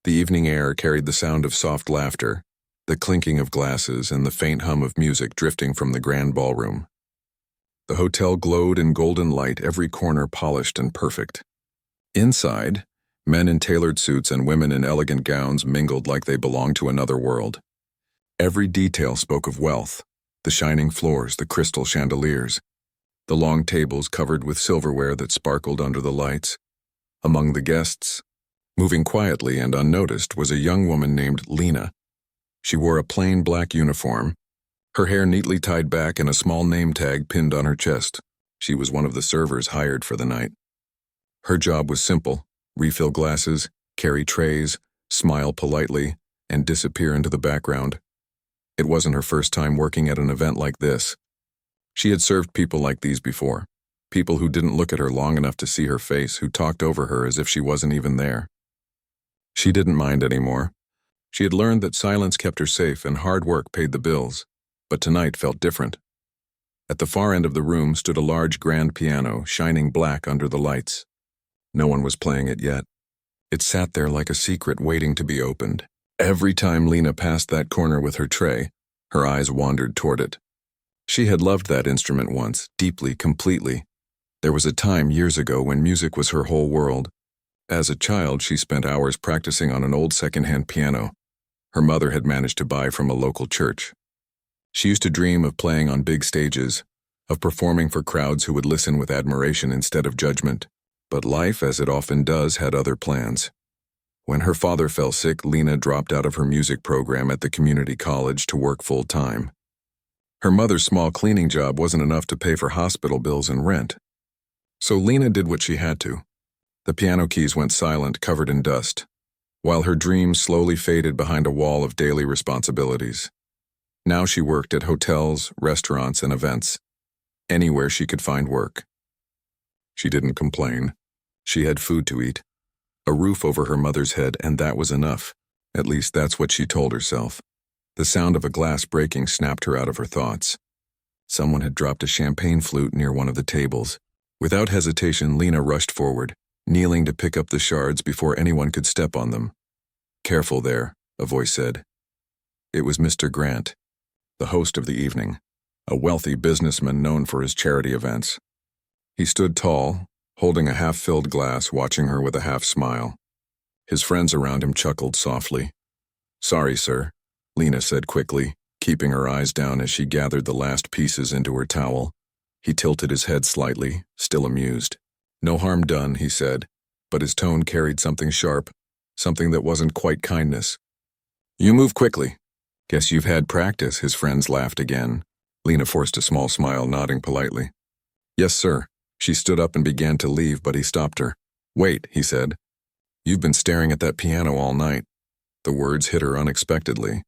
The evening air carried the sound of soft laughter, the clinking of glasses, and the faint hum of music drifting from the grand ballroom. The hotel glowed in golden light, every corner polished and perfect. Inside, men in tailored suits and women in elegant gowns mingled like they belonged to another world. Every detail spoke of wealth: the shining floors, the crystal chandeliers, the long tables covered with silverware that sparkled under the lights. Among the guests, moving quietly and unnoticed, was a young woman named Lena. She wore a plain black uniform, her hair neatly tied back and a small name tag pinned on her chest. She was one of the servers hired for the night. Her job was simple: refill glasses, carry trays, smile politely, and disappear into the background. It wasn't her first time working at an event like this. She had served people like these before, people who didn't look at her long enough to see her face, who talked over her as if she wasn't even there. She didn't mind anymore. She had learned that silence kept her safe and hard work paid the bills, but tonight felt different. At the far end of the room stood a large grand piano, shining black under the lights. No one was playing it yet. It sat there like a secret waiting to be opened. Every time Lena passed that corner with her tray, her eyes wandered toward it. She had loved that instrument once, deeply, completely. There was a time years ago when music was her whole world. As a child, she spent hours practicing on an old second-hand piano her mother had managed to buy from a local church. She used to dream of playing on big stages, of performing for crowds who would listen with admiration instead of judgment. But life, as it often does, had other plans. When her father fell sick, Lena dropped out of her music program at the community college to work full-time. Her mother's small cleaning job wasn't enough to pay for hospital bills and rent. So Lena did what she had to. The piano keys went silent, covered in dust, while her dreams slowly faded behind a wall of daily responsibilities. Now she worked at hotels, restaurants, and events, anywhere she could find work. She didn't complain. She had food to eat, a roof over her mother's head, and that was enough. At least that's what she told herself. The sound of a glass breaking snapped her out of her thoughts. Someone had dropped a champagne flute near one of the tables. Without hesitation, Lena rushed forward, kneeling to pick up the shards before anyone could step on them. "Careful there," a voice said. It was Mr. Grant, the host of the evening, a wealthy businessman known for his charity events. He stood tall, holding a half-filled glass, watching her with a half-smile. His friends around him chuckled softly. "Sorry, sir," Lena said quickly, keeping her eyes down as she gathered the last pieces into her towel. He tilted his head slightly, still amused. "No harm done," he said, but his tone carried something sharp, something that wasn't quite kindness. "You move quickly. Guess you've had practice," his friends laughed again. Lena forced a small smile, nodding politely. "Yes, sir." She stood up and began to leave, but he stopped her. "Wait," he said. "You've been staring at that piano all night." The words hit her unexpectedly.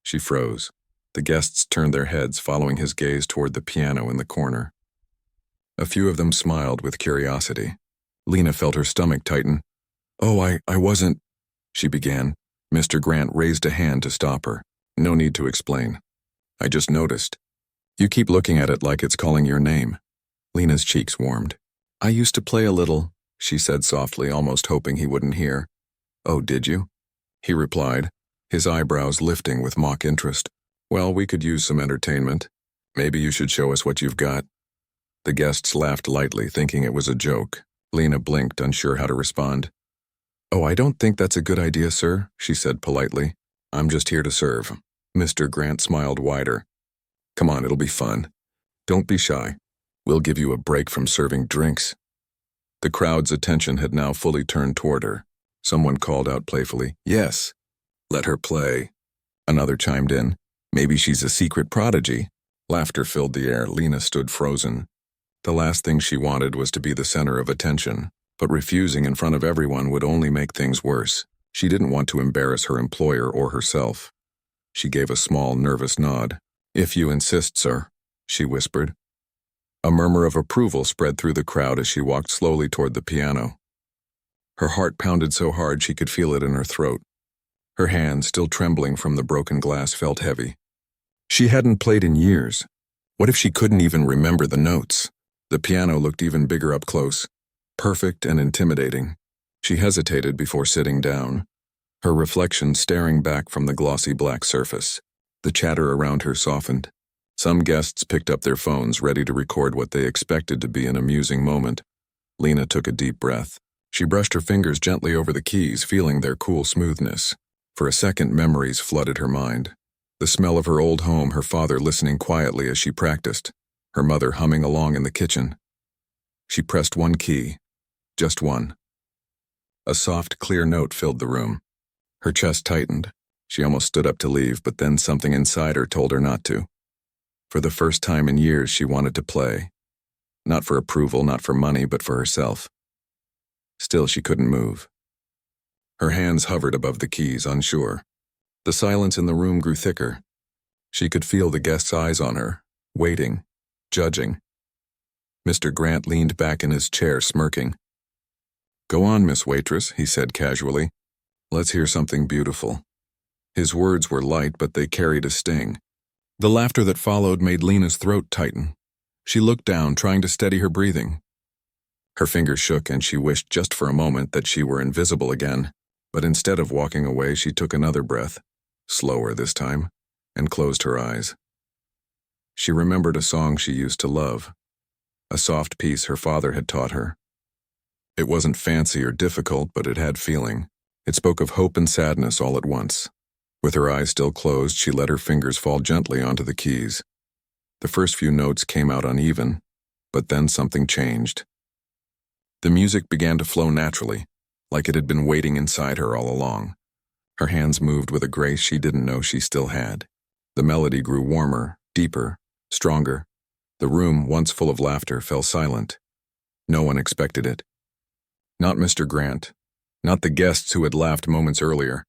She froze. The guests turned their heads, following his gaze toward the piano in the corner. A few of them smiled with curiosity. Lena felt her stomach tighten. "Oh, I wasn't," she began. Mr. Grant raised a hand to stop her. "No need to explain. I just noticed. You keep looking at it like it's calling your name." Lena's cheeks warmed. "I used to play a little," she said softly, almost hoping he wouldn't hear. "Oh, did you?" he replied, his eyebrows lifting with mock interest. "Well, we could use some entertainment. Maybe you should show us what you've got." The guests laughed lightly, thinking it was a joke. Lena blinked, unsure how to respond. "Oh, I don't think that's a good idea, sir," she said politely. "I'm just here to serve." Mr. Grant smiled wider. "Come on, it'll be fun. Don't be shy. We'll give you a break from serving drinks." The crowd's attention had now fully turned toward her. Someone called out playfully, "Yes, let her play." Another chimed in, "Maybe she's a secret prodigy." Laughter filled the air. Lena stood frozen. The last thing she wanted was to be the center of attention, but refusing in front of everyone would only make things worse. She didn't want to embarrass her employer or herself. She gave a small, nervous nod. "If you insist, sir," she whispered. A murmur of approval spread through the crowd as she walked slowly toward the piano. Her heart pounded so hard she could feel it in her throat. Her hand, still trembling from the broken glass, felt heavy. She hadn't played in years. What if she couldn't even remember the notes? The piano looked even bigger up close, perfect and intimidating. She hesitated before sitting down. her reflection staring back from the glossy black surface. The chatter around her softened. Some guests picked up their phones, ready to record what they expected to be an amusing moment. Lena took a deep breath. She brushed her fingers gently over the keys, feeling their cool smoothness. For a second, memories flooded her mind. The smell of her old home, her father listening quietly as she practiced, her mother humming along in the kitchen. She pressed one key, just one. A soft, clear note filled the room. Her chest tightened. She almost stood up to leave, but then something inside her told her not to. For the first time in years, she wanted to play. Not for approval, not for money, but for herself. Still, she couldn't move. Her hands hovered above the keys, unsure. The silence in the room grew thicker. She could feel the guests' eyes on her, waiting, judging. Mr. Grant leaned back in his chair, smirking. "Go on, Miss Waitress," he said casually. "Let's hear something beautiful." His words were light, but they carried a sting. The laughter that followed made Lena's throat tighten. She looked down, trying to steady her breathing. Her fingers shook, and she wished just for a moment that she were invisible again. But instead of walking away, she took another breath, slower this time, and closed her eyes. She remembered a song she used to love, a soft piece her father had taught her. It wasn't fancy or difficult, but it had feeling. It spoke of hope and sadness all at once. With her eyes still closed, she let her fingers fall gently onto the keys. The first few notes came out uneven, but then something changed. The music began to flow naturally, like it had been waiting inside her all along. Her hands moved with a grace she didn't know she still had. The melody grew warmer, deeper, stronger. The room, once full of laughter, fell silent. No one expected it. Not Mr. Grant. Not the guests who had laughed moments earlier.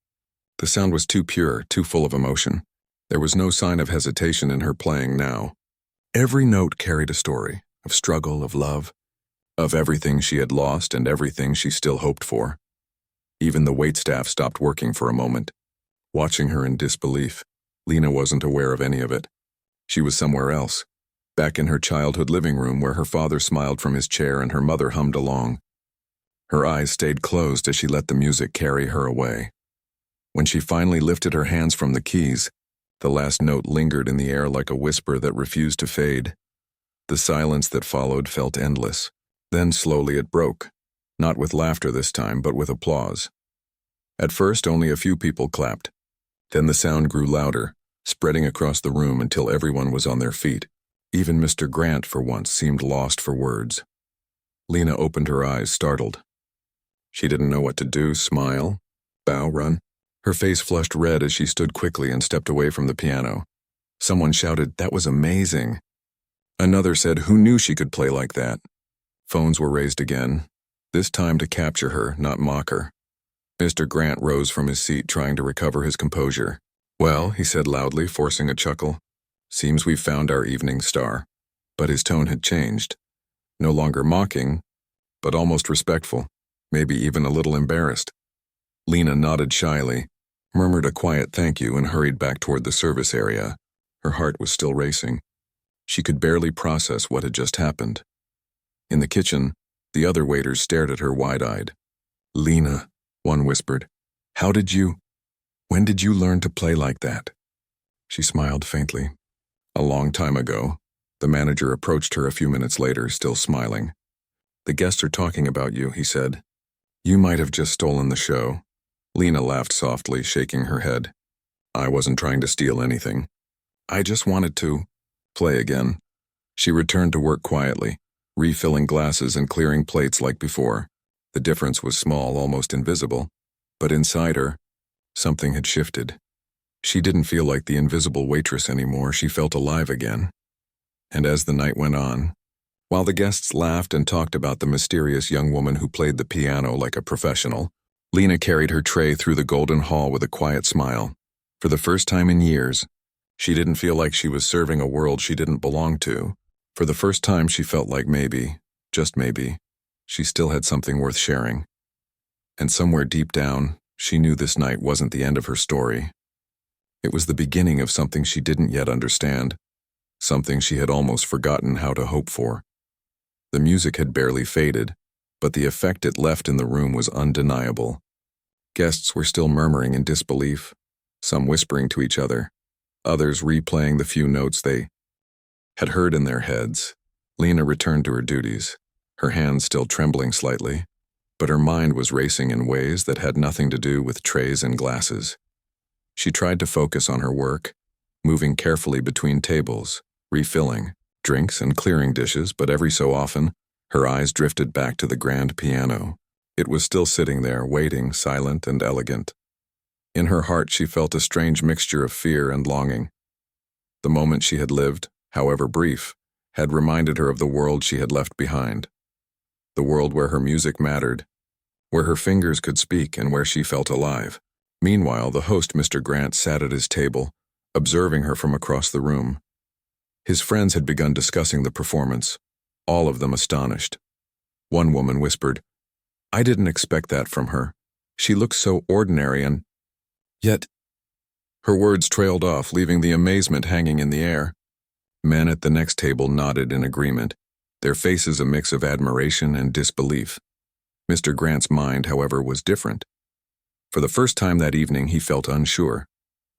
The sound was too pure, too full of emotion. There was no sign of hesitation in her playing now. Every note carried a story, of struggle, of love, of everything she had lost and everything she still hoped for. Even the waitstaff stopped working for a moment. Watching her in disbelief, Lena wasn't aware of any of it. She was somewhere else, back in her childhood living room where her father smiled from his chair and her mother hummed along. Her eyes stayed closed as she let the music carry her away. When she finally lifted her hands from the keys, the last note lingered in the air like a whisper that refused to fade. The silence that followed felt endless. Then slowly it broke, not with laughter this time, but with applause. At first, only a few people clapped. Then the sound grew louder, spreading across the room until everyone was on their feet. Even Mr. Grant, for once, seemed lost for words. Lena opened her eyes, startled. She didn't know what to do, smile, bow, run. Her face flushed red as she stood quickly and stepped away from the piano. Someone shouted, "That was amazing." Another said, "Who knew she could play like that?" Phones were raised again, this time to capture her, not mock her. Mr. Grant rose from his seat, trying to recover his composure. "Well," he said loudly, forcing a chuckle, "seems we've found our evening star." But his tone had changed. No longer mocking, but almost respectful, maybe even a little embarrassed. Lena nodded shyly, murmured a quiet thank you, and hurried back toward the service area. Her heart was still racing. She could barely process what had just happened. In the kitchen, the other waiters stared at her wide-eyed. "Lena," one whispered, when did you learn to play like that?" She smiled faintly. "A long time ago." The manager approached her a few minutes later, still smiling. "The guests are talking about you," he said. "You might have just stolen the show." Lena laughed softly, shaking her head. "I wasn't trying to steal anything. I just wanted to play again." She returned to work quietly, refilling glasses and clearing plates like before. The difference was small, almost invisible. But inside her, something had shifted. She didn't feel like the invisible waitress anymore. She felt alive again. And as the night went on, while the guests laughed and talked about the mysterious young woman who played the piano like a professional, Lena carried her tray through the golden hall with a quiet smile. For the first time in years, she didn't feel like she was serving a world she didn't belong to. For the first time, she felt like maybe, just maybe, she still had something worth sharing. And somewhere deep down, she knew this night wasn't the end of her story. It was the beginning of something she didn't yet understand, something she had almost forgotten how to hope for. The music had barely faded, but the effect it left in the room was undeniable. Guests were still murmuring in disbelief, some whispering to each other, others replaying the few notes they had heard in their heads. Lena returned to her duties, her hands still trembling slightly, but her mind was racing in ways that had nothing to do with trays and glasses. She tried to focus on her work, moving carefully between tables, refilling drinks and clearing dishes, but every so often, her eyes drifted back to the grand piano. It was still sitting there, waiting, silent and elegant. In her heart, she felt a strange mixture of fear and longing. The moment she had lived, however brief, had reminded her of the world she had left behind. The world where her music mattered, where her fingers could speak and where she felt alive. Meanwhile, the host, Mr. Grant, sat at his table, observing her from across the room. His friends had begun discussing the performance, all of them astonished. One woman whispered, "I didn't expect that from her. She looks so ordinary and yet—" Her words trailed off, leaving the amazement hanging in the air. Men at the next table nodded in agreement, their faces a mix of admiration and disbelief. Mr. Grant's mind, however, was different. For the first time that evening, he felt unsure.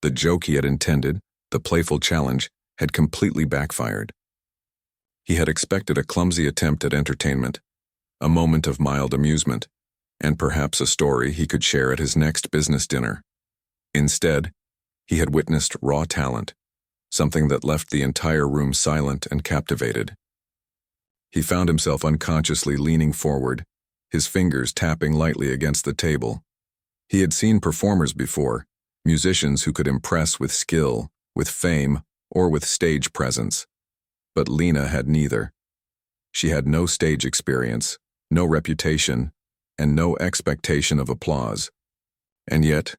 The joke he had intended, the playful challenge, had completely backfired. He had expected a clumsy attempt at entertainment, a moment of mild amusement, and perhaps a story he could share at his next business dinner. Instead, he had witnessed raw talent, something that left the entire room silent and captivated. He found himself unconsciously leaning forward, his fingers tapping lightly against the table. He had seen performers before, musicians who could impress with skill, with fame, or with stage presence. But Lena had neither. She had no stage experience, no reputation, and no expectation of applause. And yet,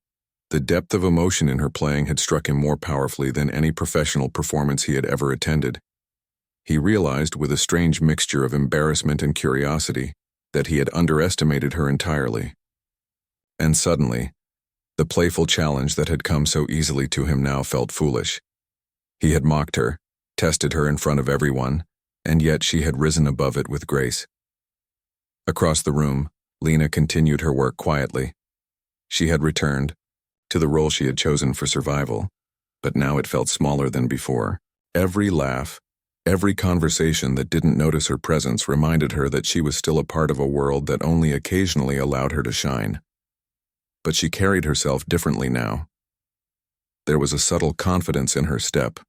the depth of emotion in her playing had struck him more powerfully than any professional performance he had ever attended. He realized, with a strange mixture of embarrassment and curiosity, that he had underestimated her entirely. And suddenly, the playful challenge that had come so easily to him now felt foolish. He had mocked her, tested her in front of everyone, and yet she had risen above it with grace. Across the room, Lena continued her work quietly. She had returned to the role she had chosen for survival, but now it felt smaller than before. Every laugh, every conversation that didn't notice her presence reminded her that she was still a part of a world that only occasionally allowed her to shine. But she carried herself differently now. There was a subtle confidence in her step,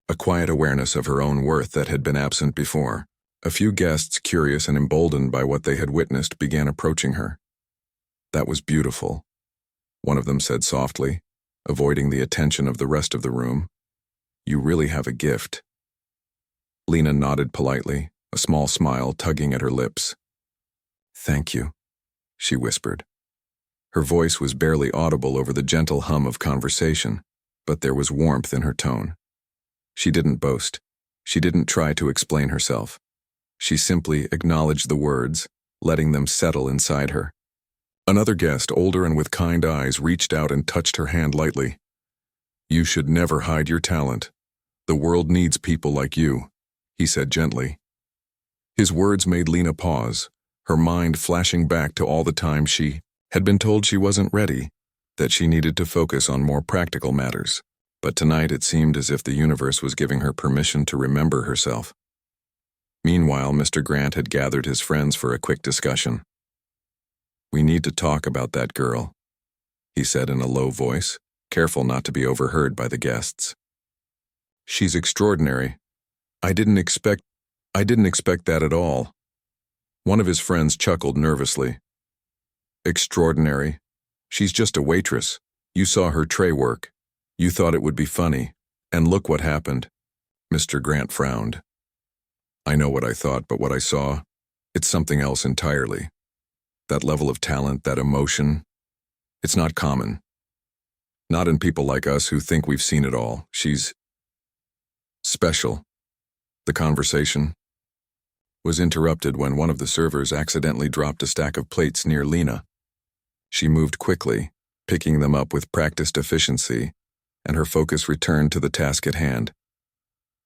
a quiet awareness of her own worth that had been absent before. A few guests, curious and emboldened by what they had witnessed, began approaching her. "That was beautiful," one of them said softly, avoiding the attention of the rest of the room. "You really have a gift." Lena nodded politely, a small smile tugging at her lips. "Thank you," she whispered. Her voice was barely audible over the gentle hum of conversation, but there was warmth in her tone. She didn't boast. She didn't try to explain herself. She simply acknowledged the words, letting them settle inside her. Another guest, older and with kind eyes, reached out and touched her hand lightly. "You should never hide your talent. The world needs people like you," he said gently. His words made Lena pause, her mind flashing back to all the times she had been told she wasn't ready, that she needed to focus on more practical matters. But tonight it seemed as if the universe was giving her permission to remember herself. Meanwhile, Mr. Grant had gathered his friends for a quick discussion. "We need to talk about that girl," he said in a low voice, careful not to be overheard by the guests. "She's extraordinary. I didn't expect that at all." One of his friends chuckled nervously. "Extraordinary? She's just a waitress. You saw her tray work. You thought it would be funny, and look what happened." Mr. Grant frowned. "I know what I thought, but what I saw, it's something else entirely. That level of talent, that emotion, it's not common. Not in people like us who think we've seen it all. She's special." The conversation was interrupted when one of the servers accidentally dropped a stack of plates near Lena. She moved quickly, picking them up with practiced efficiency, and her focus returned to the task at hand.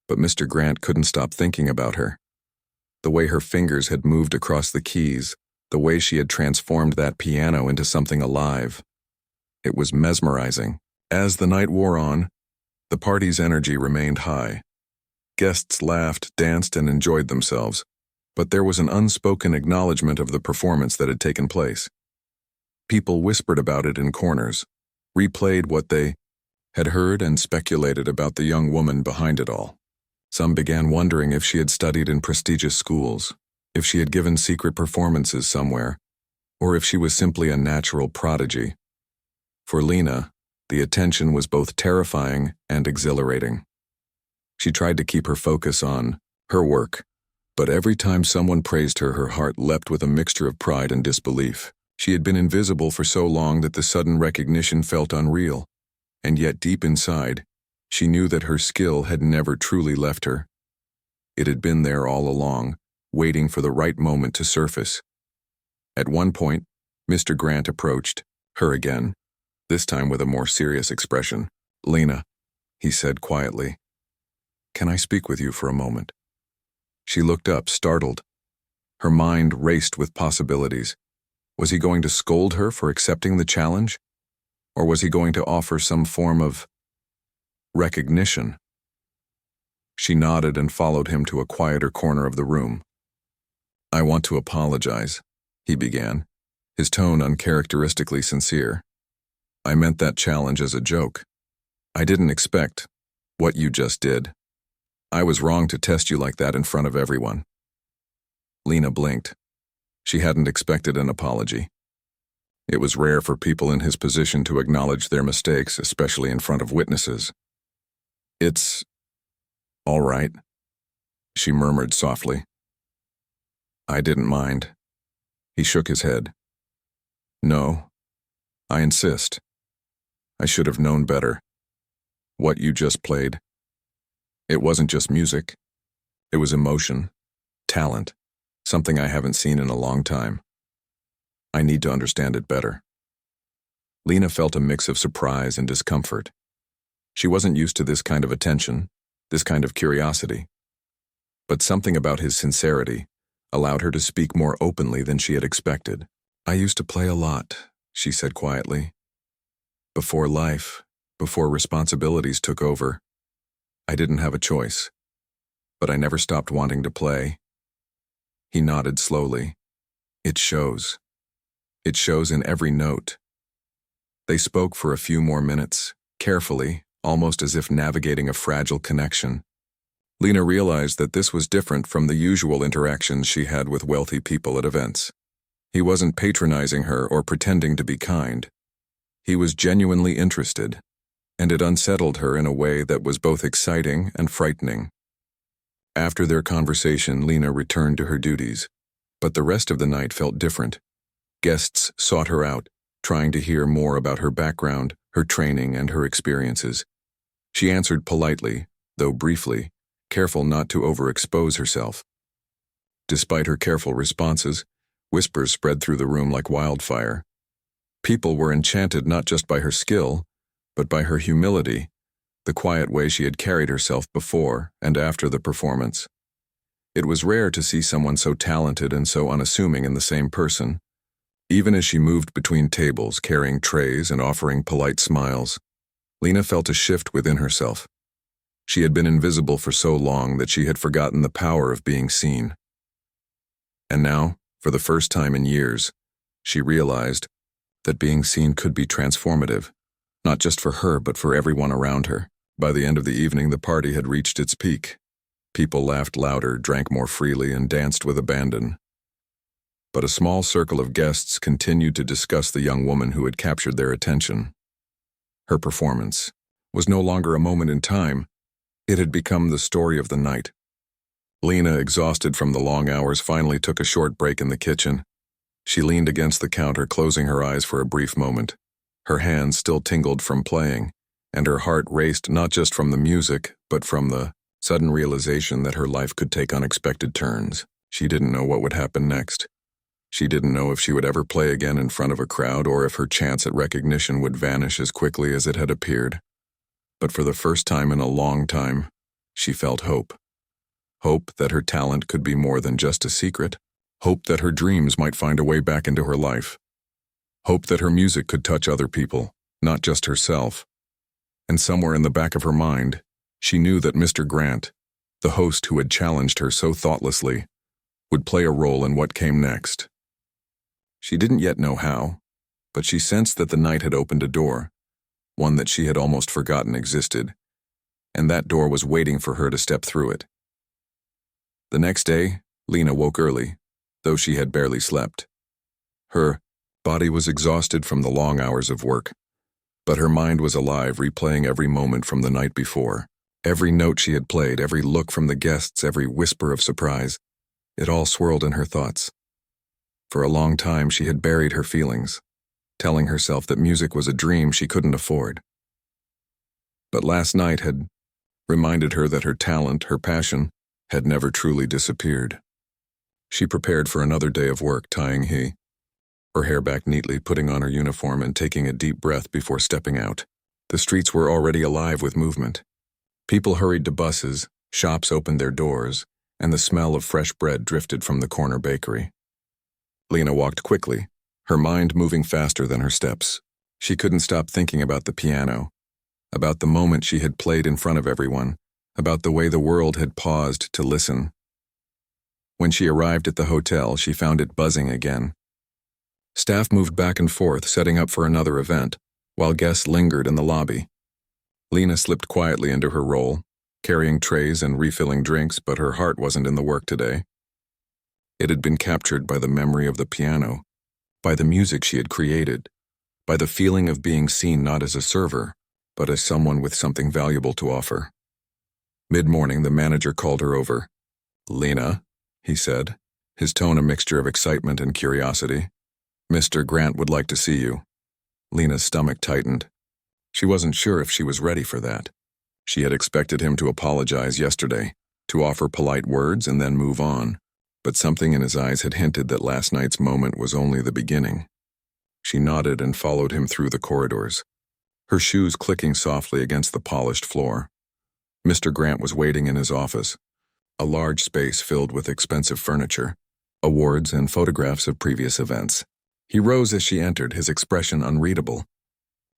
But Mr. Grant couldn't stop thinking about her. The way her fingers had moved across the keys, the way she had transformed that piano into something alive, It was mesmerizing. As the night wore on, the party's energy remained high. Guests laughed, danced, and enjoyed themselves, but there was an unspoken acknowledgement of the performance that had taken place. People whispered about it in corners, replayed what they had heard, and speculated about the young woman behind it all. Some began wondering if she had studied in prestigious schools, if she had given secret performances somewhere, or if she was simply a natural prodigy. For Lena, the attention was both terrifying and exhilarating. She tried to keep her focus on her work, but every time someone praised her, her heart leapt with a mixture of pride and disbelief. She had been invisible for so long that the sudden recognition felt unreal, and yet deep inside, she knew that her skill had never truly left her. It had been there all along, waiting for the right moment to surface. At one point, Mr. Grant approached her again, this time with a more serious expression. "Lena," he said quietly, "can I speak with you for a moment?" She looked up, startled. Her mind raced with possibilities. Was he going to scold her for accepting the challenge? Or was he going to offer some form of recognition? She nodded and followed him to a quieter corner of the room. "I want to apologize," he began, his tone uncharacteristically sincere. "I meant that challenge as a joke. I didn't expect what you just did. I was wrong to test you like that in front of everyone." Lena blinked. She hadn't expected an apology. It was rare for people in his position to acknowledge their mistakes, especially in front of witnesses. "It's all right," she murmured softly. "I didn't mind." He shook his head. "No, I insist. I should have known better. What you just played, it wasn't just music. It was emotion, talent, something I haven't seen in a long time. I need to understand it better." Lena felt a mix of surprise and discomfort. She wasn't used to this kind of attention, this kind of curiosity. But something about his sincerity allowed her to speak more openly than she had expected. "I used to play a lot," she said quietly. Before responsibilities took over, I didn't have a choice. But I never stopped wanting to play." He nodded slowly. "It shows. It shows in every note." They spoke for a few more minutes, carefully, almost as if navigating a fragile connection. Lena realized that this was different from the usual interactions she had with wealthy people at events. He wasn't patronizing her or pretending to be kind. He was genuinely interested, and it unsettled her in a way that was both exciting and frightening. After their conversation, Lena returned to her duties, but the rest of the night felt different. Guests sought her out, trying to hear more about her background, her training, and her experiences. She answered politely, though briefly, careful not to overexpose herself. Despite her careful responses, whispers spread through the room like wildfire. People were enchanted not just by her skill, but by her humility, the quiet way she had carried herself before and after the performance. It was rare to see someone so talented and so unassuming in the same person. Even as she moved between tables, carrying trays and offering polite smiles, Lena felt a shift within herself. She had been invisible for so long that she had forgotten the power of being seen. And now, for the first time in years, she realized that being seen could be transformative, not just for her but for everyone around her. By the end of the evening, the party had reached its peak. People laughed louder, drank more freely, and danced with abandon. But a small circle of guests continued to discuss the young woman who had captured their attention. Her performance was no longer a moment in time. It had become the story of the night. Lena, exhausted from the long hours, finally took a short break in the kitchen. She leaned against the counter, closing her eyes for a brief moment. Her hands still tingled from playing, and her heart raced not just from the music, but from the sudden realization that her life could take unexpected turns. She didn't know what would happen next. She didn't know if she would ever play again in front of a crowd or if her chance at recognition would vanish as quickly as it had appeared. But for the first time in a long time, she felt hope. Hope that her talent could be more than just a secret. Hope that her dreams might find a way back into her life. Hope that her music could touch other people, not just herself. And somewhere in the back of her mind, she knew that Mr. Grant, the host who had challenged her so thoughtlessly, would play a role in what came next. She didn't yet know how, but she sensed that the night had opened a door, one that she had almost forgotten existed, and that door was waiting for her to step through it. The next day, Lena woke early, though she had barely slept. Her body was exhausted from the long hours of work, but her mind was alive, replaying every moment from the night before. Every note she had played, every look from the guests, every whisper of surprise, it all swirled in her thoughts. For a long time she had buried her feelings, telling herself that music was a dream she couldn't afford. But last night had reminded her that her talent, her passion, had never truly disappeared. She prepared for another day of work, tying her hair back neatly, putting on her uniform and taking a deep breath before stepping out. The streets were already alive with movement. People hurried to buses, shops opened their doors, and the smell of fresh bread drifted from the corner bakery. Lena walked quickly, her mind moving faster than her steps. She couldn't stop thinking about the piano, about the moment she had played in front of everyone, about the way the world had paused to listen. When she arrived at the hotel, she found it buzzing again. Staff moved back and forth, setting up for another event, while guests lingered in the lobby. Lena slipped quietly into her role, carrying trays and refilling drinks, but her heart wasn't in the work today. It had been captured by the memory of the piano, by the music she had created, by the feeling of being seen not as a server, but as someone with something valuable to offer. Mid-morning, the manager called her over. "Lena," he said, his tone a mixture of excitement and curiosity. "Mr. Grant would like to see you." Lena's stomach tightened. She wasn't sure if she was ready for that. She had expected him to apologize yesterday, to offer polite words and then move on, but something in his eyes had hinted that last night's moment was only the beginning. She nodded and followed him through the corridors, her shoes clicking softly against the polished floor. Mr. Grant was waiting in his office, a large space filled with expensive furniture, awards, and photographs of previous events. He rose as she entered, his expression unreadable.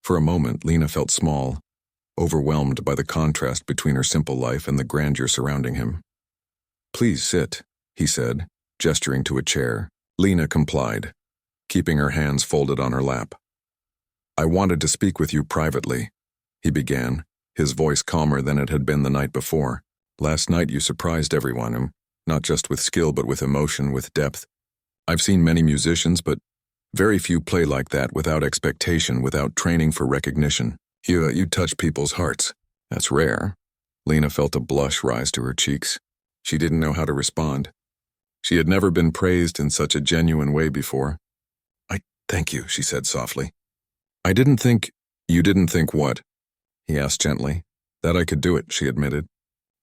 For a moment, Lena felt small, overwhelmed by the contrast between her simple life and the grandeur surrounding him. "Please sit," he said, gesturing to a chair. Lena complied, keeping her hands folded on her lap. "I wanted to speak with you privately," he began, his voice calmer than it had been the night before. "Last night you surprised everyone, not just with skill but with emotion, with depth. I've seen many musicians, but very few play like that, without expectation, without training for recognition. You touch people's hearts. That's rare." Lena felt a blush rise to her cheeks. She didn't know how to respond. She had never been praised in such a genuine way before. "I thank you," she said softly. "I didn't think—" "You didn't think what?" he asked gently. "That I could do it," she admitted.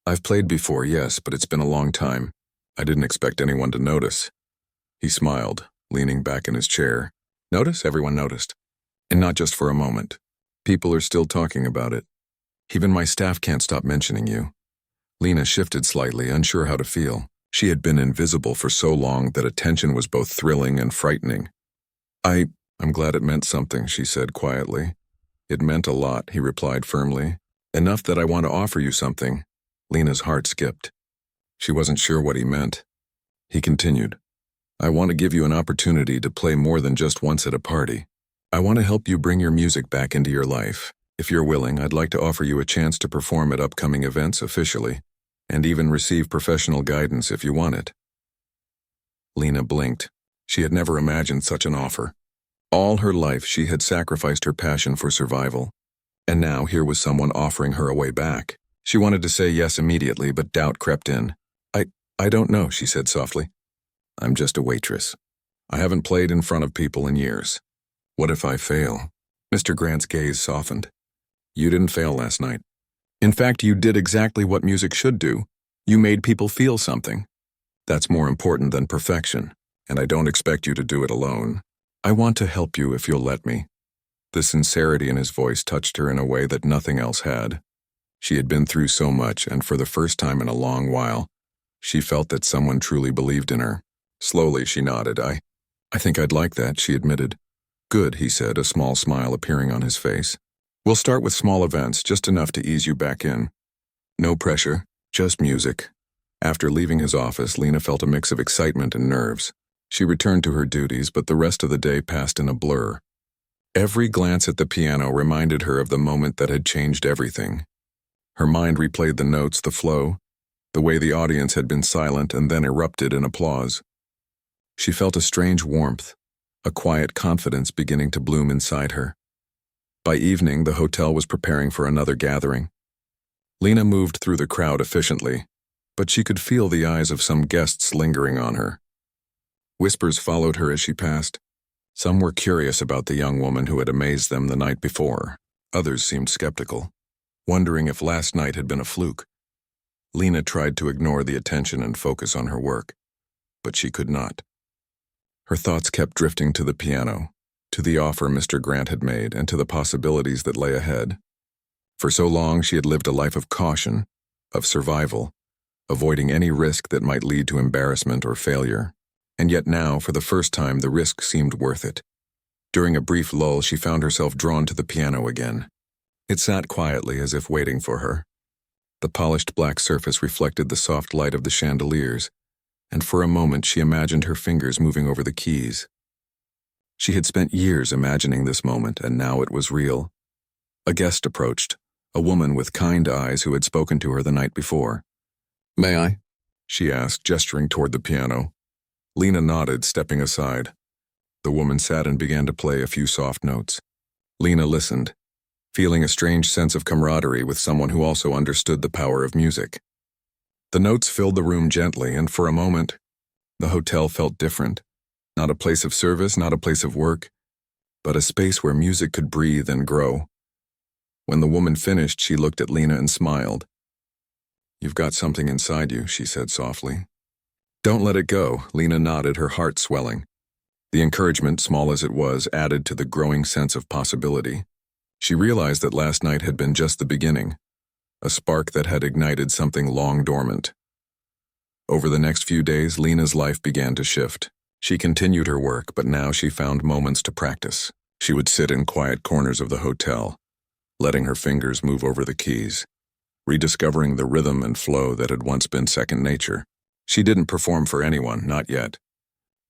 "I've played before, yes, but it's been a long time. I didn't expect anyone to notice." He smiled, leaning back in his chair. "Notice? Everyone noticed. And not just for a moment. People are still talking about it. Even my staff can't stop mentioning you." Lena shifted slightly, unsure how to feel. She had been invisible for so long that attention was both thrilling and frightening. I'm glad it meant something," she said quietly. "It meant a lot," he replied firmly. "Enough that I want to offer you something." Lena's heart skipped. She wasn't sure what he meant. He continued, "I want to give you an opportunity to play more than just once at a party. I want to help you bring your music back into your life. If you're willing, I'd like to offer you a chance to perform at upcoming events officially, and even receive professional guidance if you want it." Lena blinked. She had never imagined such an offer. All her life she had sacrificed her passion for survival, and now here was someone offering her a way back. She wanted to say yes immediately, but doubt crept in. I don't know," she said softly. "I'm just a waitress. I haven't played in front of people in years. What if I fail?" Mr. Grant's gaze softened. "You didn't fail last night. In fact, you did exactly what music should do. You made people feel something. That's more important than perfection, and I don't expect you to do it alone. I want to help you if you'll let me." The sincerity in his voice touched her in a way that nothing else had. She had been through so much, and for the first time in a long while, she felt that someone truly believed in her. Slowly she nodded. I think I'd like that," she admitted. Good, he said, a small smile appearing on his face. We'll start with small events, just enough to ease you back in. No pressure, just music. After leaving his office, Lena felt a mix of excitement and nerves. She returned to her duties, but the rest of the day passed in a blur. Every glance at the piano reminded her of the moment that had changed everything. Her mind replayed the notes, the flow, the way the audience had been silent and then erupted in applause. She felt a strange warmth, a quiet confidence beginning to bloom inside her. By evening, the hotel was preparing for another gathering. Lena moved through the crowd efficiently, but she could feel the eyes of some guests lingering on her. Whispers followed her as she passed. Some were curious about the young woman who had amazed them the night before. Others seemed skeptical, wondering if last night had been a fluke. Lena tried to ignore the attention and focus on her work, but she could not. Her thoughts kept drifting to the piano, to the offer Mr. Grant had made, and to the possibilities that lay ahead. For so long she had lived a life of caution, of survival, avoiding any risk that might lead to embarrassment or failure. And yet now, for the first time, the risk seemed worth it. During a brief lull, she found herself drawn to the piano again. It sat quietly as if waiting for her. The polished black surface reflected the soft light of the chandeliers, and for a moment she imagined her fingers moving over the keys. She had spent years imagining this moment, and now it was real. A guest approached, a woman with kind eyes who had spoken to her the night before. "May I?" she asked, gesturing toward the piano. Lena nodded, stepping aside. The woman sat and began to play a few soft notes. Lena listened, feeling a strange sense of camaraderie with someone who also understood the power of music. The notes filled the room gently, and for a moment, the hotel felt different. Not a place of service, not a place of work, but a space where music could breathe and grow. When the woman finished, she looked at Lena and smiled. "You've got something inside you," she said softly. "Don't let it go," Lena nodded, her heart swelling. The encouragement, small as it was, added to the growing sense of possibility. She realized that last night had been just the beginning, a spark that had ignited something long dormant. Over the next few days, Lena's life began to shift. She continued her work, but now she found moments to practice. She would sit in quiet corners of the hotel, letting her fingers move over the keys, rediscovering the rhythm and flow that had once been second nature. She didn't perform for anyone, not yet.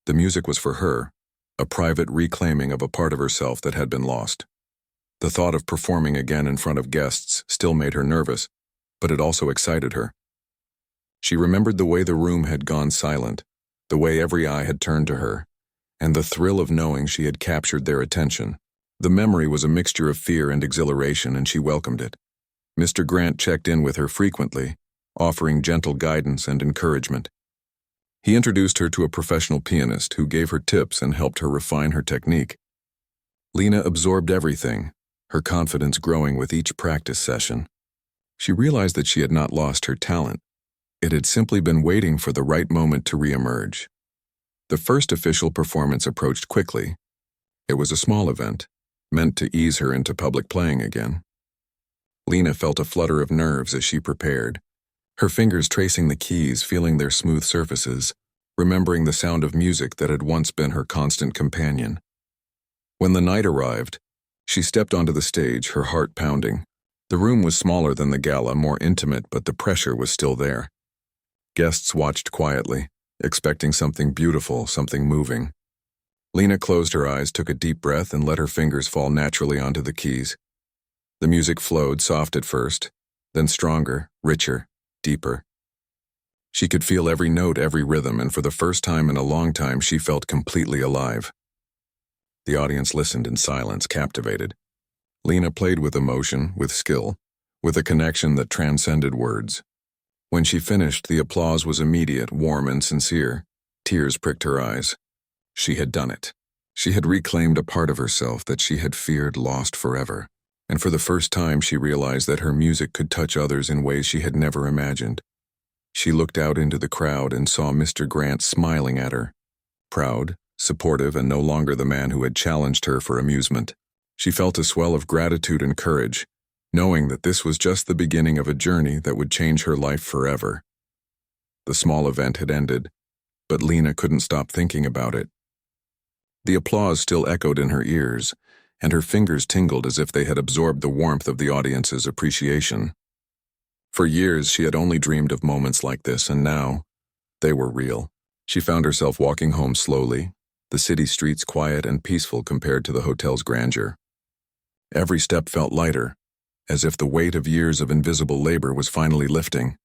The music was for her, a private reclaiming of a part of herself that had been lost. The thought of performing again in front of guests still made her nervous, but it also excited her. She remembered the way the room had gone silent, the way every eye had turned to her, and the thrill of knowing she had captured their attention. The memory was a mixture of fear and exhilaration, and she welcomed it. Mr. Grant checked in with her frequently, offering gentle guidance and encouragement. He introduced her to a professional pianist who gave her tips and helped her refine her technique. Lena absorbed everything, her confidence growing with each practice session. She realized that she had not lost her talent. It had simply been waiting for the right moment to reemerge. The first official performance approached quickly. It was a small event, meant to ease her into public playing again. Lena felt a flutter of nerves as she prepared, her fingers tracing the keys, feeling their smooth surfaces, remembering the sound of music that had once been her constant companion. When the night arrived, she stepped onto the stage, her heart pounding. The room was smaller than the gala, more intimate, but the pressure was still there. Guests watched quietly, expecting something beautiful, something moving. Lena closed her eyes, took a deep breath, and let her fingers fall naturally onto the keys. The music flowed, soft at first, then stronger, richer, deeper. She could feel every note, every rhythm, and for the first time in a long time, she felt completely alive. The audience listened in silence, captivated. Lena played with emotion, with skill, with a connection that transcended words. When she finished, the applause was immediate, warm, and sincere. Tears pricked her eyes. She had done it. She had reclaimed a part of herself that she had feared lost forever. And for the first time, she realized that her music could touch others in ways she had never imagined. She looked out into the crowd and saw Mr. Grant smiling at her, proud, supportive, and no longer the man who had challenged her for amusement. She felt a swell of gratitude and courage, knowing that this was just the beginning of a journey that would change her life forever. The small event had ended, but Lena couldn't stop thinking about it. The applause still echoed in her ears, and her fingers tingled as if they had absorbed the warmth of the audience's appreciation. For years, she had only dreamed of moments like this, and now, they were real. She found herself walking home slowly, the city streets quiet and peaceful compared to the hotel's grandeur. Every step felt lighter, as if the weight of years of invisible labor was finally lifting.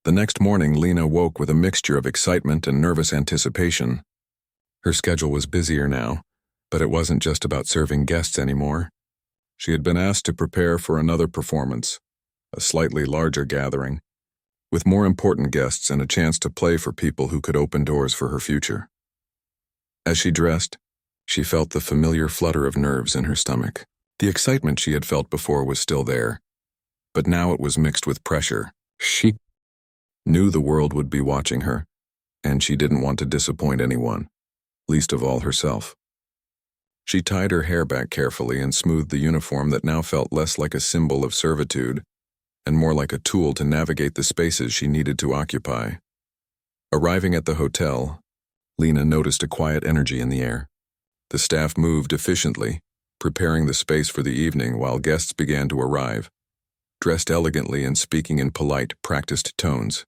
The next morning, Lena woke with a mixture of excitement and nervous anticipation. Her schedule was busier now, but it wasn't just about serving guests anymore. She had been asked to prepare for another performance, a slightly larger gathering, with more important guests and a chance to play for people who could open doors for her future. As she dressed, she felt the familiar flutter of nerves in her stomach. The excitement she had felt before was still there, but now it was mixed with pressure. She knew the world would be watching her, and she didn't want to disappoint anyone, least of all herself. She tied her hair back carefully and smoothed the uniform that now felt less like a symbol of servitude and more like a tool to navigate the spaces she needed to occupy. Arriving at the hotel, Lena noticed a quiet energy in the air. The staff moved efficiently, preparing the space for the evening while guests began to arrive, dressed elegantly and speaking in polite, practiced tones.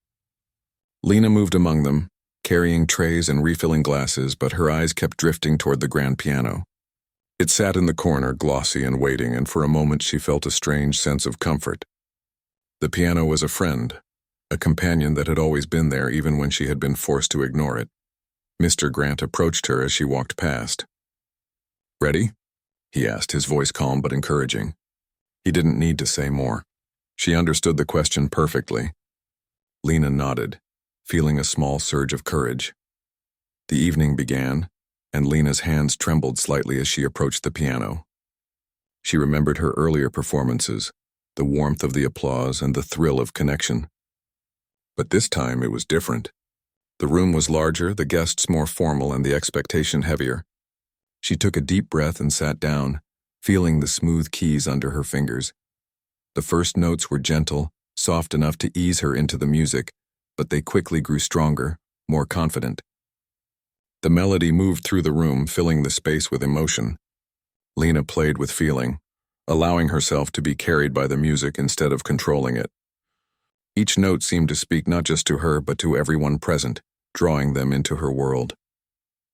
Lena moved among them, carrying trays and refilling glasses, but her eyes kept drifting toward the grand piano. It sat in the corner, glossy and waiting, and for a moment she felt a strange sense of comfort. The piano was a friend, a companion that had always been there even when she had been forced to ignore it. Mr. Grant approached her as she walked past. "Ready?" he asked, his voice calm but encouraging. He didn't need to say more. She understood the question perfectly. Lena nodded, feeling a small surge of courage. The evening began, and Lena's hands trembled slightly as she approached the piano. She remembered her earlier performances, the warmth of the applause and the thrill of connection. But this time it was different. The room was larger, the guests more formal, and the expectation heavier. She took a deep breath and sat down, feeling the smooth keys under her fingers. The first notes were gentle, soft enough to ease her into the music, but they quickly grew stronger, more confident. The melody moved through the room, filling the space with emotion. Lena played with feeling, allowing herself to be carried by the music instead of controlling it. Each note seemed to speak not just to her but to everyone present, drawing them into her world.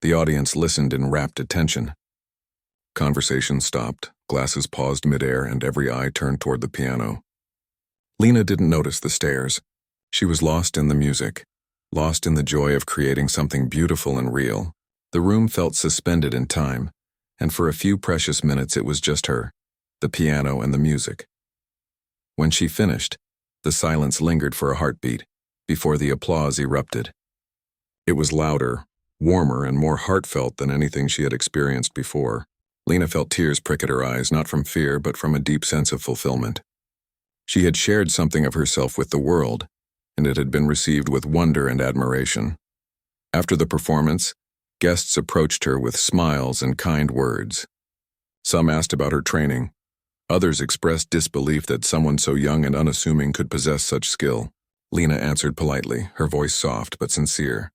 The audience listened in rapt attention. Conversation stopped, glasses paused midair, and every eye turned toward the piano. Lena didn't notice the stares. She was lost in the music, lost in the joy of creating something beautiful and real. The room felt suspended in time, and for a few precious minutes it was just her, the piano and the music. When she finished, the silence lingered for a heartbeat, before the applause erupted. It was louder, warmer, and more heartfelt than anything she had experienced before. Lena felt tears prick at her eyes, not from fear, but from a deep sense of fulfillment. She had shared something of herself with the world, and it had been received with wonder and admiration. After the performance, guests approached her with smiles and kind words. Some asked about her training. Others expressed disbelief that someone so young and unassuming could possess such skill. Lena answered politely, her voice soft but sincere.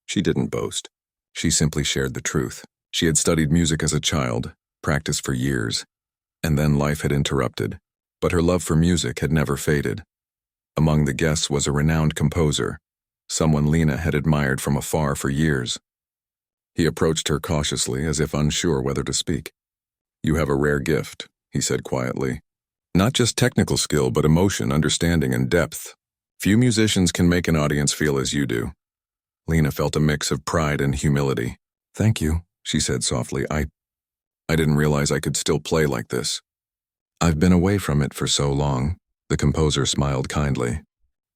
She didn't boast. She simply shared the truth. She had studied music as a child, practiced for years, and then life had interrupted. But her love for music had never faded. Among the guests was a renowned composer, someone Lena had admired from afar for years. He approached her cautiously, as if unsure whether to speak. "You have a rare gift," he said quietly. "Not just technical skill, but emotion, understanding, and depth. Few musicians can make an audience feel as you do." Lena felt a mix of pride and humility. "Thank you," she said softly. I didn't realize I could still play like this." "I've been away from it for so long," the composer smiled kindly.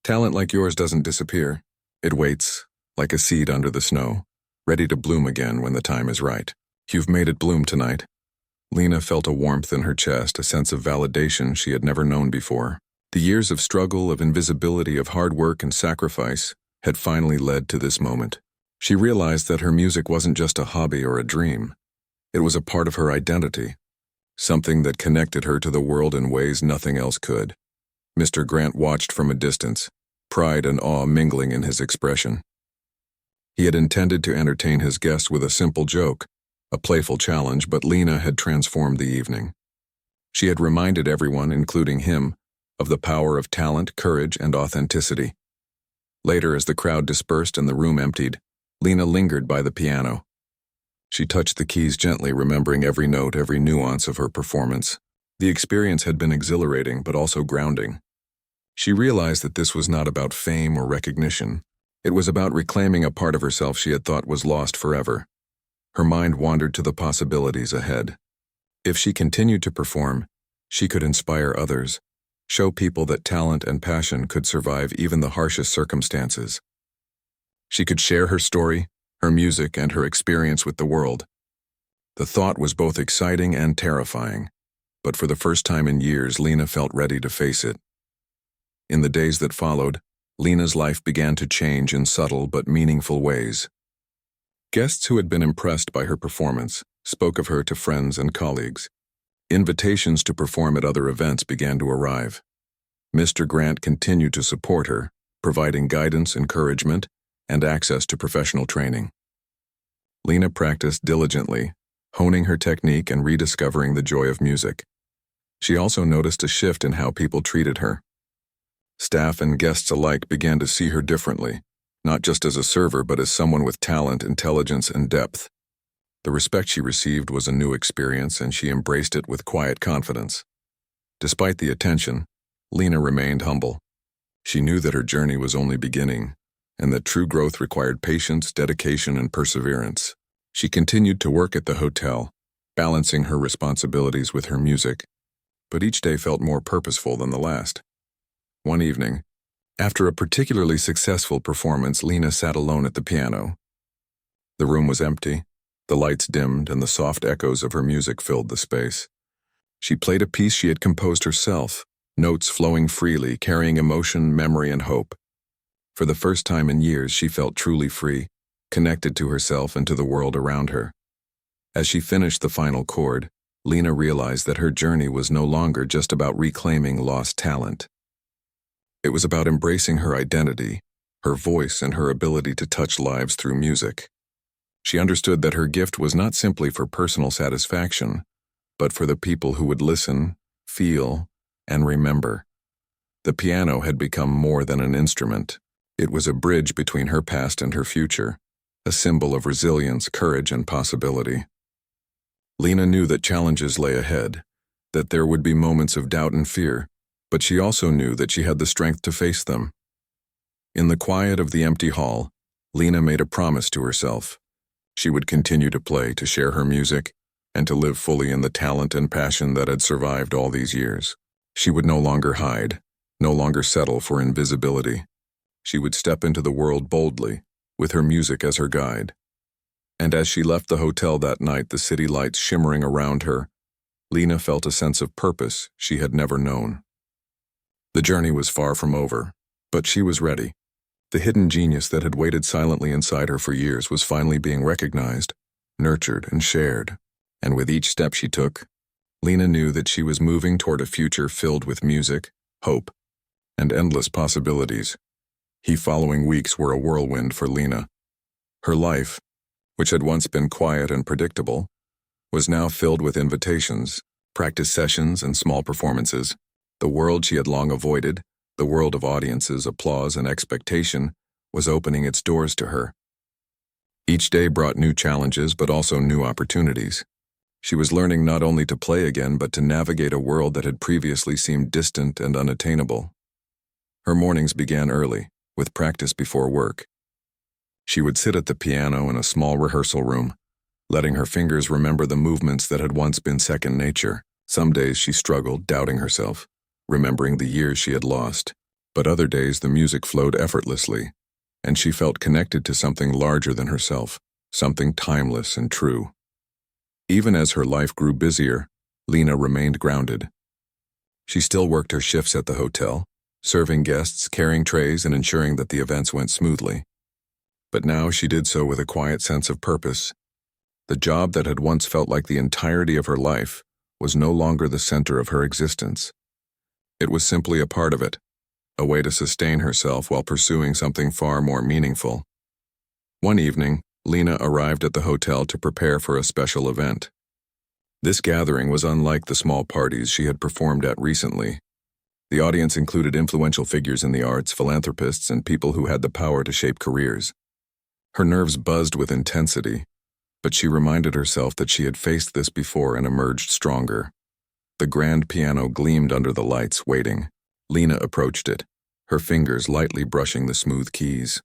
"Talent like yours doesn't disappear. It waits, like a seed under the snow, ready to bloom again when the time is right. You've made it bloom tonight." Lena felt a warmth in her chest, a sense of validation she had never known before. The years of struggle, of invisibility, of hard work and sacrifice had finally led to this moment. She realized that her music wasn't just a hobby or a dream. It was a part of her identity, something that connected her to the world in ways nothing else could. Mr. Grant watched from a distance, pride and awe mingling in his expression. He had intended to entertain his guest with a simple joke, A playful challenge, but Lena had transformed the evening. She had reminded everyone, including him, of the power of talent, courage, and authenticity. Later, as the crowd dispersed and the room emptied, Lena lingered by the piano. She touched the keys gently, remembering every note, every nuance of her performance. The experience had been exhilarating, but also grounding. She realized that this was not about fame or recognition. It was about reclaiming a part of herself she had thought was lost forever. Her mind wandered to the possibilities ahead. If she continued to perform, she could inspire others, show people that talent and passion could survive even the harshest circumstances. She could share her story, her music, and her experience with the world. The thought was both exciting and terrifying, but for the first time in years, Lena felt ready to face it. In the days that followed, Lena's life began to change in subtle but meaningful ways. Guests who had been impressed by her performance spoke of her to friends and colleagues. Invitations to perform at other events began to arrive. Mr. Grant continued to support her, providing guidance, encouragement, and access to professional training. Lena practiced diligently, honing her technique and rediscovering the joy of music. She also noticed a shift in how people treated her. Staff and guests alike began to see her differently, not just as a server but as someone with talent, intelligence, and depth. The respect she received was a new experience, and she embraced it with quiet confidence. Despite the attention, Lena remained humble. She knew that her journey was only beginning, and that true growth required patience, dedication, and perseverance. She continued to work at the hotel, balancing her responsibilities with her music, but each day felt more purposeful than the last. One evening, after a particularly successful performance, Lena sat alone at the piano. The room was empty, the lights dimmed, and the soft echoes of her music filled the space. She played a piece she had composed herself, notes flowing freely, carrying emotion, memory, and hope. For the first time in years, she felt truly free, connected to herself and to the world around her. As she finished the final chord, Lena realized that her journey was no longer just about reclaiming lost talent. It was about embracing her identity, her voice, and her ability to touch lives through music. She understood that her gift was not simply for personal satisfaction, but for the people who would listen, feel, and remember. The piano had become more than an instrument. It was a bridge between her past and her future, a symbol of resilience, courage, and possibility. Lena knew that challenges lay ahead, that there would be moments of doubt and fear, but she also knew that she had the strength to face them. In the quiet of the empty hall, Lena made a promise to herself. She would continue to play, to share her music, and to live fully in the talent and passion that had survived all these years. She would no longer hide, no longer settle for invisibility. She would step into the world boldly, with her music as her guide. And as she left the hotel that night, the city lights shimmering around her, Lena felt a sense of purpose she had never known. The journey was far from over, but she was ready. The hidden genius that had waited silently inside her for years was finally being recognized, nurtured, and shared. And with each step she took, Lena knew that she was moving toward a future filled with music, hope, and endless possibilities. The following weeks were a whirlwind for Lena. Her life, which had once been quiet and predictable, was now filled with invitations, practice sessions, and small performances. The world she had long avoided, the world of audiences, applause, and expectation, was opening its doors to her. Each day brought new challenges, but also new opportunities. She was learning not only to play again, but to navigate a world that had previously seemed distant and unattainable. Her mornings began early, with practice before work. She would sit at the piano in a small rehearsal room, letting her fingers remember the movements that had once been second nature. Some days she struggled, doubting herself, remembering the years she had lost, but other days the music flowed effortlessly, and she felt connected to something larger than herself, something timeless and true. Even as her life grew busier, Lena remained grounded. She still worked her shifts at the hotel, serving guests, carrying trays, and ensuring that the events went smoothly. But now she did so with a quiet sense of purpose. The job that had once felt like the entirety of her life was no longer the center of her existence. It was simply a part of it, a way to sustain herself while pursuing something far more meaningful. One evening, Lena arrived at the hotel to prepare for a special event. This gathering was unlike the small parties she had performed at recently. The audience included influential figures in the arts, philanthropists, and people who had the power to shape careers. Her nerves buzzed with intensity, but she reminded herself that she had faced this before and emerged stronger. The grand piano gleamed under the lights, waiting. Lena approached it, her fingers lightly brushing the smooth keys.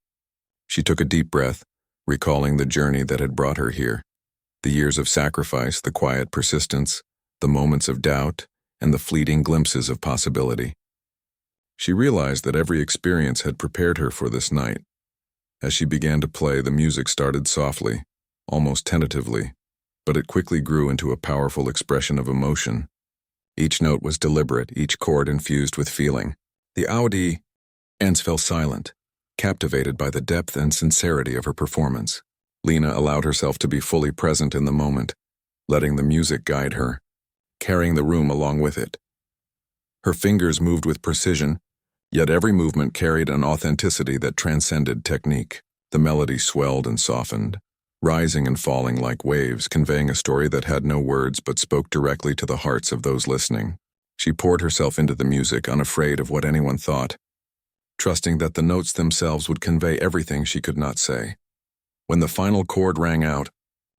She took a deep breath, recalling the journey that had brought her here. The years of sacrifice, the quiet persistence, the moments of doubt, and the fleeting glimpses of possibility. She realized that every experience had prepared her for this night. As she began to play, the music started softly, almost tentatively, but it quickly grew into a powerful expression of emotion. Each note was deliberate, each chord infused with feeling. The audience fell silent, captivated by the depth and sincerity of her performance. Lena allowed herself to be fully present in the moment, letting the music guide her, carrying the room along with it. Her fingers moved with precision, yet every movement carried an authenticity that transcended technique. The melody swelled and softened, rising and falling like waves, conveying a story that had no words but spoke directly to the hearts of those listening. She poured herself into the music, unafraid of what anyone thought, trusting that the notes themselves would convey everything she could not say. When the final chord rang out,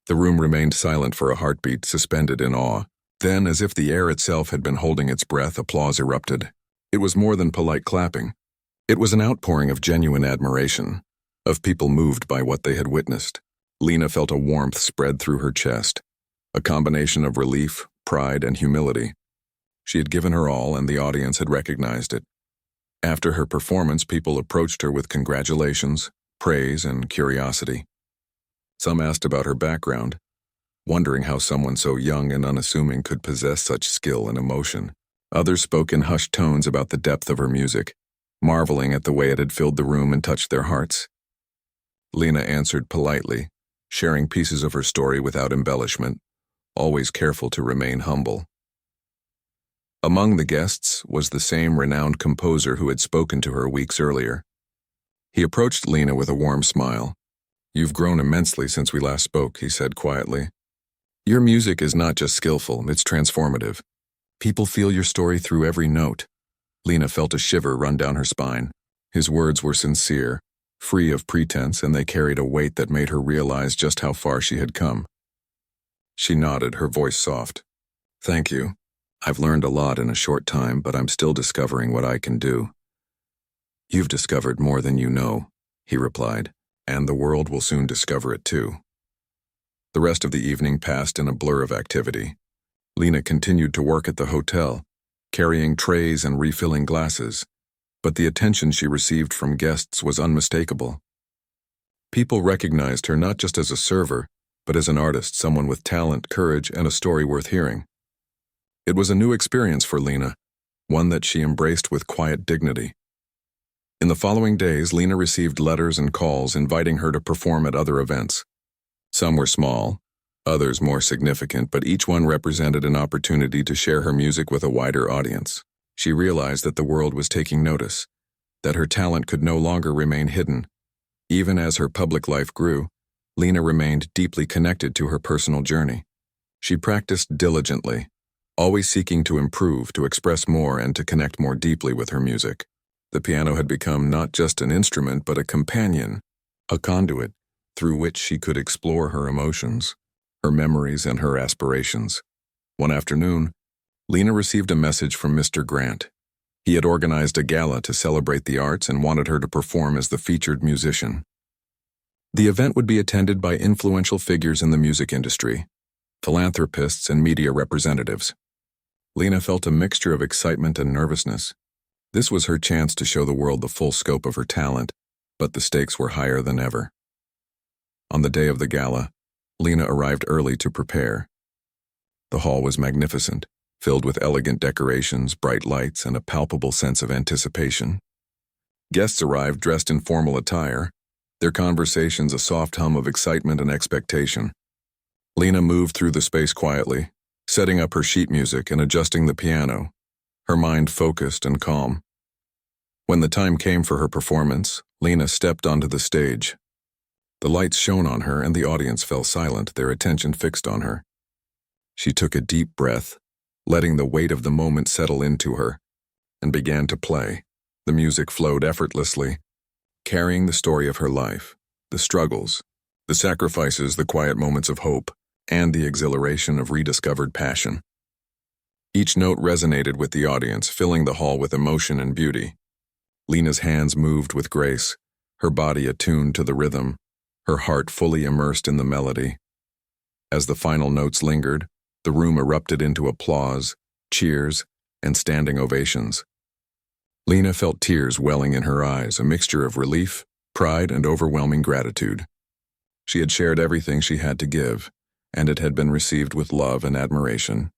the room remained silent for a heartbeat, suspended in awe. Then, as if the air itself had been holding its breath, applause erupted. It was more than polite clapping. It was an outpouring of genuine admiration, of people moved by what they had witnessed. Lena felt a warmth spread through her chest, a combination of relief, pride, and humility. She had given her all, and the audience had recognized it. After her performance, people approached her with congratulations, praise, and curiosity. Some asked about her background, wondering how someone so young and unassuming could possess such skill and emotion. Others spoke in hushed tones about the depth of her music, marveling at the way it had filled the room and touched their hearts. Lena answered politely, sharing pieces of her story without embellishment, always careful to remain humble. Among the guests was the same renowned composer who had spoken to her weeks earlier. He approached Lena with a warm smile. "You've grown immensely since we last spoke," he said quietly. "Your music is not just skillful, it's transformative. People feel your story through every note." Lena felt a shiver run down her spine. His words were sincere, free of pretense, and they carried a weight that made her realize just how far she had come. She nodded, her voice soft. "Thank you. I've learned a lot in a short time, but I'm still discovering what I can do." "You've discovered more than you know," he replied, "and the world will soon discover it too." The rest of the evening passed in a blur of activity. Lena continued to work at the hotel, carrying trays and refilling glasses, but the attention she received from guests was unmistakable. People recognized her not just as a server, but as an artist, someone with talent, courage, and a story worth hearing. It was a new experience for Lena, one that she embraced with quiet dignity. In the following days, Lena received letters and calls inviting her to perform at other events. Some were small, others more significant, but each one represented an opportunity to share her music with a wider audience. She realized that the world was taking notice, that her talent could no longer remain hidden. Even as her public life grew, Lena remained deeply connected to her personal journey. She practiced diligently, always seeking to improve, to express more, and to connect more deeply with her music. The piano had become not just an instrument, but a companion, a conduit through which she could explore her emotions, her memories, and her aspirations. One afternoon, Lena received a message from Mr. Grant. He had organized a gala to celebrate the arts and wanted her to perform as the featured musician. The event would be attended by influential figures in the music industry, philanthropists, and media representatives. Lena felt a mixture of excitement and nervousness. This was her chance to show the world the full scope of her talent, but the stakes were higher than ever. On the day of the gala, Lena arrived early to prepare. The hall was magnificent, filled with elegant decorations, bright lights, and a palpable sense of anticipation. Guests arrived dressed in formal attire, their conversations a soft hum of excitement and expectation. Lena moved through the space quietly, setting up her sheet music and adjusting the piano, her mind focused and calm. When the time came for her performance, Lena stepped onto the stage. The lights shone on her and the audience fell silent, their attention fixed on her. She took a deep breath, letting the weight of the moment settle into her, and began to play. The music flowed effortlessly, carrying the story of her life, the struggles, the sacrifices, the quiet moments of hope, and the exhilaration of rediscovered passion. Each note resonated with the audience, filling the hall with emotion and beauty. Lena's hands moved with grace, her body attuned to the rhythm, her heart fully immersed in the melody. As the final notes lingered, the room erupted into applause, cheers, and standing ovations. Lena felt tears welling in her eyes, a mixture of relief, pride, and overwhelming gratitude. She had shared everything she had to give, and it had been received with love and admiration.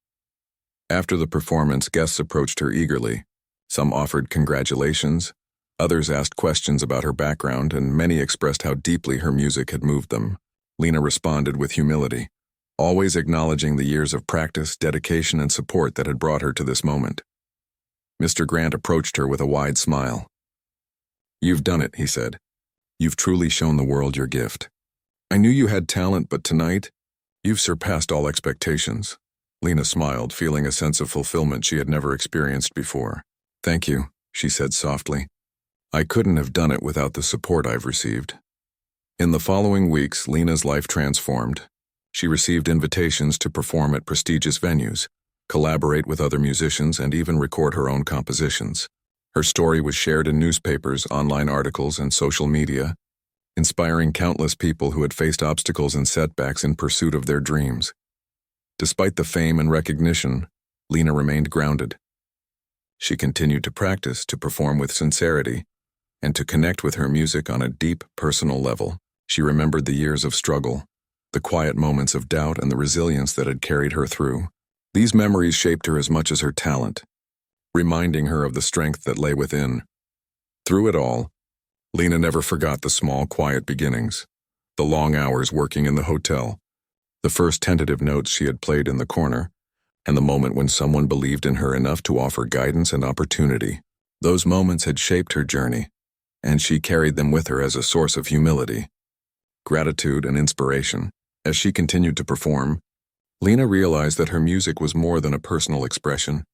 After the performance, guests approached her eagerly. Some offered congratulations, others asked questions about her background, and many expressed how deeply her music had moved them. Lena responded with humility, always acknowledging the years of practice, dedication, and support that had brought her to this moment. Mr. Grant approached her with a wide smile. "You've done it," he said. "You've truly shown the world your gift. I knew you had talent, but tonight, you've surpassed all expectations." Lena smiled, feeling a sense of fulfillment she had never experienced before. "Thank you," she said softly. "I couldn't have done it without the support I've received." In the following weeks, Lena's life transformed. She received invitations to perform at prestigious venues, collaborate with other musicians, and even record her own compositions. Her story was shared in newspapers, online articles, and social media, inspiring countless people who had faced obstacles and setbacks in pursuit of their dreams. Despite the fame and recognition, Lena remained grounded. She continued to practice, to perform with sincerity, and to connect with her music on a deep, personal level. She remembered the years of struggle, the quiet moments of doubt, and the resilience that had carried her through. These memories shaped her as much as her talent, reminding her of the strength that lay within. Through it all, Lena never forgot the small, quiet beginnings, the long hours working in the hotel, the first tentative notes she had played in the corner, and the moment when someone believed in her enough to offer guidance and opportunity. Those moments had shaped her journey, and she carried them with her as a source of humility, gratitude, and inspiration. As she continued to perform, Lena realized that her music was more than a personal expression.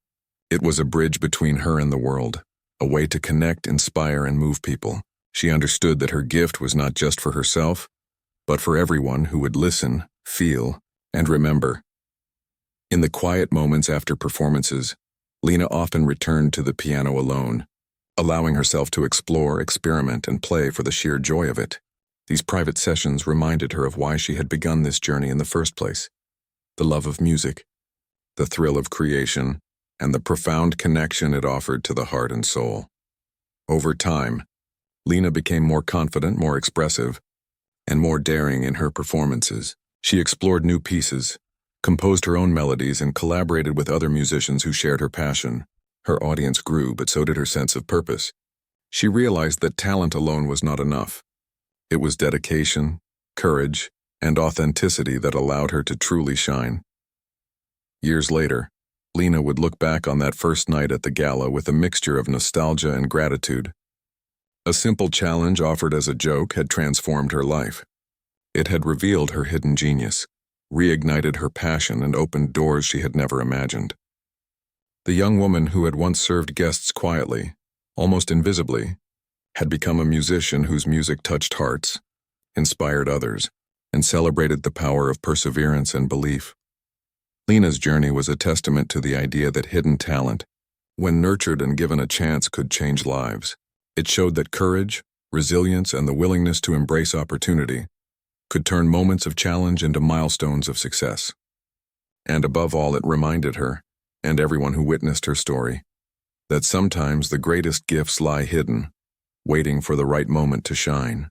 It was a bridge between her and the world, a way to connect, inspire, and move people. She understood that her gift was not just for herself, but for everyone who would listen, feel, and remember. In the quiet moments after performances, Lena often returned to the piano alone, allowing herself to explore, experiment, and play for the sheer joy of it. These private sessions reminded her of why she had begun this journey in the first place: the love of music, the thrill of creation, and the profound connection it offered to the heart and soul. Over time, Lena became more confident, more expressive, and more daring in her performances. She explored new pieces, composed her own melodies, and collaborated with other musicians who shared her passion. Her audience grew, but so did her sense of purpose. She realized that talent alone was not enough. It was dedication, courage, and authenticity that allowed her to truly shine. Years later, Lena would look back on that first night at the gala with a mixture of nostalgia and gratitude. A simple challenge offered as a joke had transformed her life. It had revealed her hidden genius, reignited her passion, and opened doors she had never imagined. The young woman who had once served guests quietly, almost invisibly, had become a musician whose music touched hearts, inspired others, and celebrated the power of perseverance and belief. Lena's journey was a testament to the idea that hidden talent, when nurtured and given a chance, could change lives. It showed that courage, resilience, and the willingness to embrace opportunity could turn moments of challenge into milestones of success. And above all, it reminded her, and everyone who witnessed her story, that sometimes the greatest gifts lie hidden, waiting for the right moment to shine.